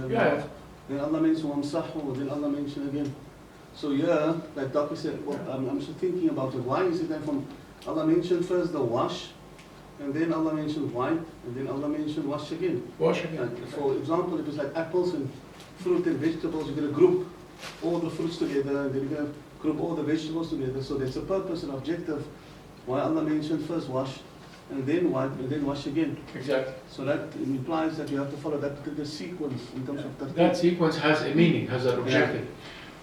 Yeah. Then Allah mentions wamsahu, then Allah mentions again. So yeah, like Dr. said, well, I'm just thinking about it. Why is it that from Allah mentioned first the wash, and then Allah mentioned wipe, and then Allah mentioned wash again? Wash again. And for example, if it's like apples and fruit and vegetables, you're going to group all the fruits together, and then you're going to group all the vegetables together. So there's a purpose and objective why Allah mentioned first wash, and then wipe, and then wash again. Exactly. So that implies that you have to follow that particular sequence in terms of That sequence has a meaning, has an objective.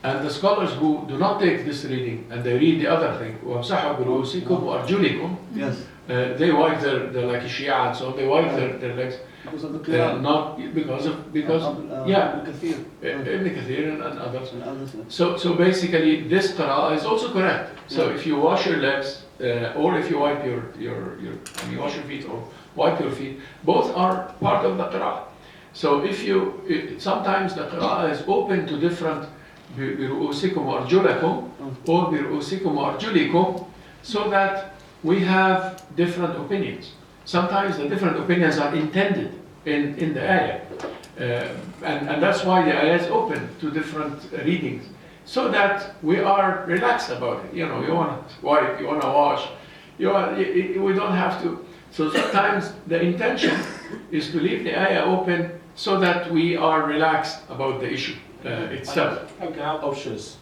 And the scholars who do not take this reading and they read the other thing, وَامْسَحُوا بِرُؤُوسِكُمْ وَأَرْجُلِكُمْ, yes, they wipe their like Shia and so they wipe their legs. because of the Quran. Not because yeah, Ibn Kathir and others. And others, yeah. So basically this qira'ah is also correct. So if you wash your legs or if you wipe your when you wash your feet or wipe your feet, both are part of the qira'ah. So if you sometimes the qira'ah is open to different بِرُؤُوسِكُمْ وَأَرْجُلَكُمْ or بِرُؤُوسِكُمْ وَأَرْجُلِكُمْ, so that we have different opinions. Sometimes the different opinions are intended in the ayah. And that's why the ayah is open to different readings, so that we are relaxed about it. You know, you want to wipe, you want to wash, we don't have to. So sometimes the intention is to leave the ayah open so that we are relaxed about the issue itself. And we can have options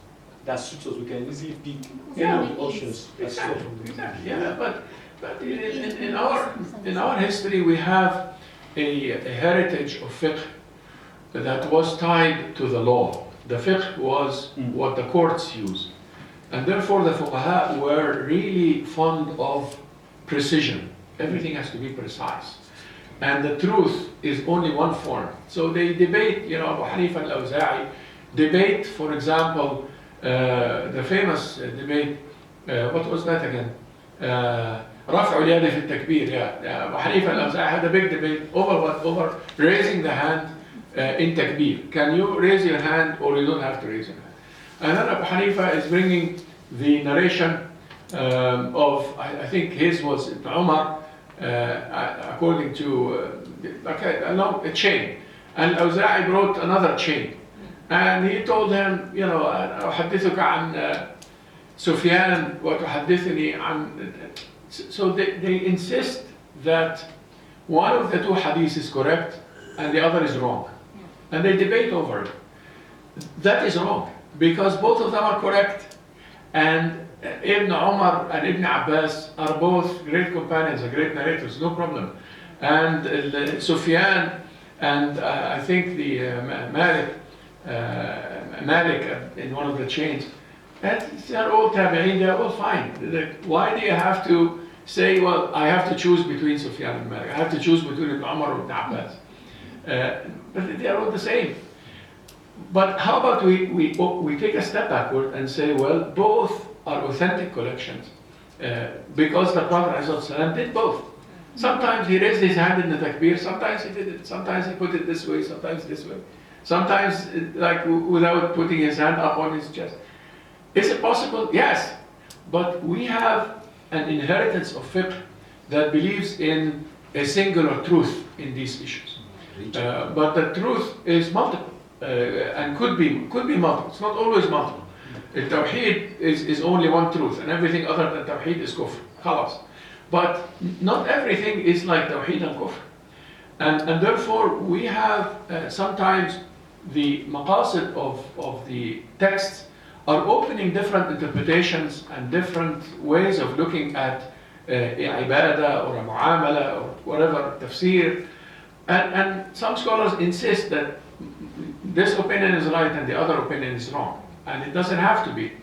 that suit us. We can easily pick Yeah. any of the options. Exactly. Yeah, but in our history we have a heritage of fiqh that was tied to the law. The fiqh was what the courts used, and therefore the fuqaha were really fond of precision. Everything has to be precise, and the truth is only one form. So they debate, Abu Hanifa and Al-Awza'i debate, for example, the famous debate, what was that again? رفع اليد في التكبير. Abu Hanifa and Al-Awza'i had a big debate over what? Over raising the hand in takbir. Can you raise your hand or you don't have to raise your hand? And then Abu Hanifa is bringing the narration of, I think his was Ibn Umar, according to a chain. And Al-Awza'i brought another chain. And he told him, أحدثك عن سفيان وتحدثني عن. So they insist that one of the two hadiths is correct and the other is wrong. And they debate over it. That is wrong, because both of them are correct. And Ibn Umar and Ibn Abbas are both great companions and great narrators, no problem. And Sufyan and I think the Malik in one of the chains, they're all tabi'in, they're all fine. Why do you have to say, well, I have to choose between Sufyan and Malik, I have to choose between Ibn Umar or Ibn Abbas? But they're all the same. But how about we take a step backward and say, well, both are authentic collections, because the Prophet ﷺ did both. Sometimes he raised his hand in the takbir, sometimes he did it, sometimes he put it this way, sometimes this way. Sometimes like without putting his hand up on his chest. Is it possible? Yes. But we have an inheritance of fiqh that believes in a singular truth in these issues. But the truth is multiple, and could be multiple. It's not always multiple. Tawheed is only one truth, and everything other than Tawheed is kufr. Khalas. But not everything is like Tawheed and kufr. And therefore we have sometimes the maqasid of the texts are opening different interpretations and different ways of looking at ibadah or a mu'amala or whatever, tafsir. And some scholars insist that this opinion is right and the other opinion is wrong. And it doesn't have to be.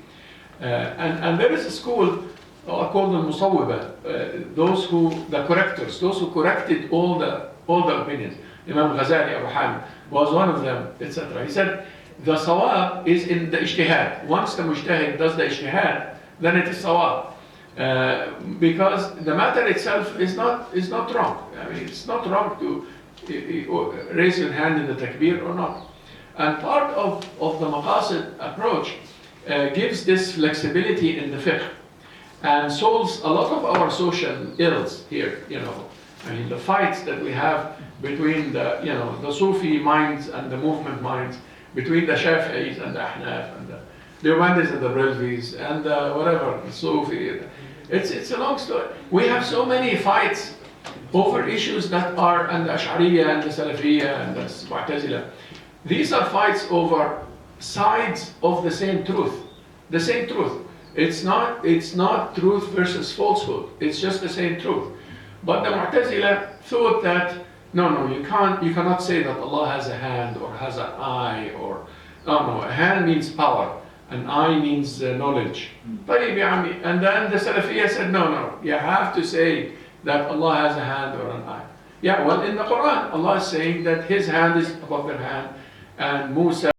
And there is a school called the Musawwiba, the correctors, those who corrected all the opinions. Imam Ghazali, Abu Hamid, was one of them, etc. He said, the sawab is in the ijtihad. Once the mujtahid does the ijtihad, then it is sawab. Because the matter itself is not wrong. I mean, it's not wrong to raise your hand in the takbir or not. And part of the maqasid approach gives this flexibility in the fiqh and solves a lot of our social ills here, I mean, the fights that we have between the, you know, the Sufi minds and the movement minds, between the Shafi'is and the Ahnaf and the Deobandis and the Brelvis and whatever, the Sufi. It's a long story. We have so many fights over issues that are, and the Ash'ariyya and the Salafiyya and the Mu'tazila. These are fights over sides of the same truth. The same truth. It's not truth versus falsehood. It's just the same truth. But the Mu'tazila thought that no, you cannot say that Allah has a hand or has an eye or no, a hand means power, an eye means knowledge. طيب يا عمي. And then the Salafiyya said no, you have to say that Allah has a hand or an eye. Yeah, well in the Quran Allah is saying that His hand is above their hand and Musa